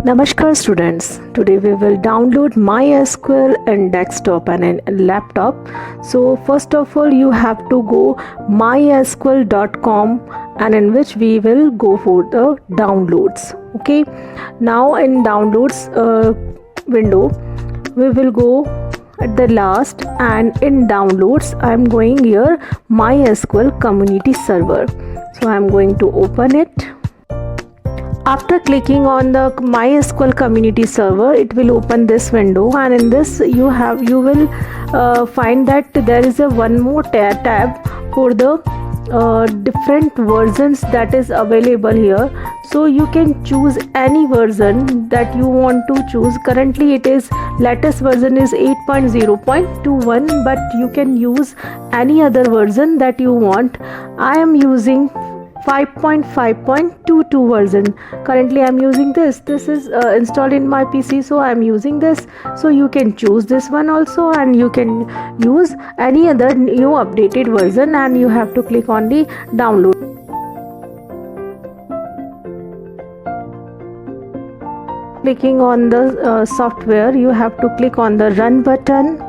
Namaskar students, today we will download MySQL in desktop and in laptop. So first of all you have to go mysql.com and in which we will go for the downloads. Okay, now in downloads window we will go at the last and in downloads I am going here MySQL community server. So I am going to open it. After clicking on the MySQL community server, it will open this window, and in this you will find that there is a one more tab for the different versions that is available here. So you can choose any version that you want to choose. Currently it is latest version is 8.0.21, but you can use any other version that you want. I am using 5.5.22 version. Currently I am using this is installed in my PC, so I am using this. So you can choose this one also, and you can use any other new updated version, and you have to click on the download. Clicking on the software, you have to click on the run button,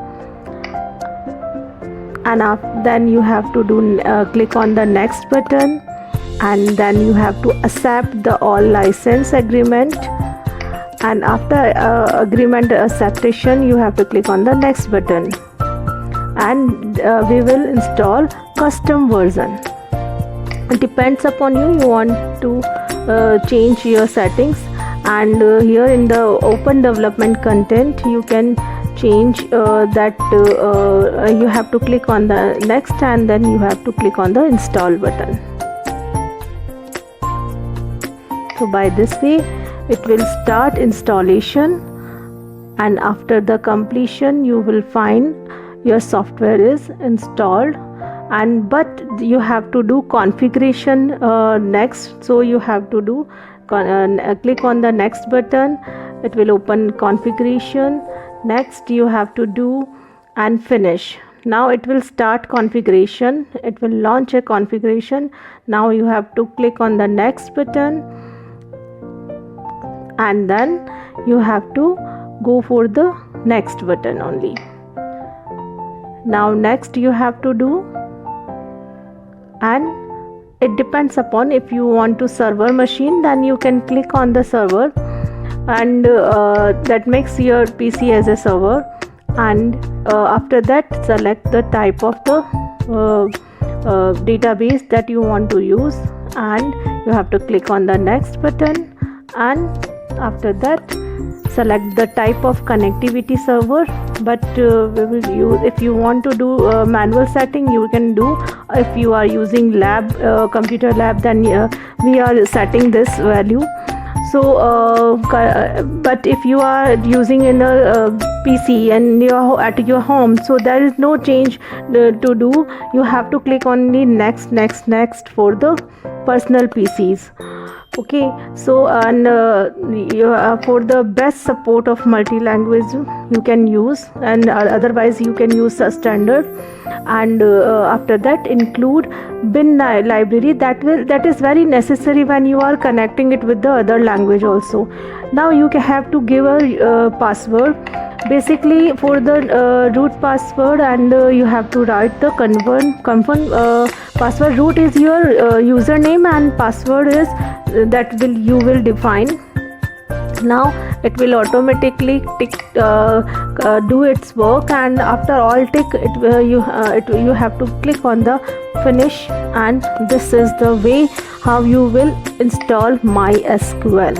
and then you have to do click on the next button, and then you have to accept the all license agreement, and after agreement acceptation you have to click on the next button, and we will install custom version. It depends upon you want to change your settings, and here in the open development content you can change that you have to click on the next, and then you have to click on the install button. So by this way it will start installation, and after the completion you will find your software is installed, but you have to do configuration next. So you have to do click on the next button, it will open configuration. Next you have to do and finish. Now it will start configuration, it will launch a configuration. Now you have to click on the next button, and then you have to go for the next button only. Now next you have to do, and it depends upon if you want to server machine, then you can click on the server, and that makes your PC as a server, and after that select the type of the database that you want to use, and you have to click on the next button, and after that select the type of connectivity server. But we will use, if you want to do manual setting you can do. If you are using lab computer lab, then we are setting this value. So but if you are using in a PC and you're at your home, so there is no change to do. You have to click on the next for the personal PCs. Okay, so and for the best support of multi-language you can use, and otherwise you can use a standard, and after that include bin library. That is very necessary when you are connecting it with the other language also. Now you have to give a password basically for the root password, and you have to write the confirm password. Root is your username, and password is that you will define. Now it will automatically do its work, and after all tick you have to click on the finish, and this is the way how you will install MySQL.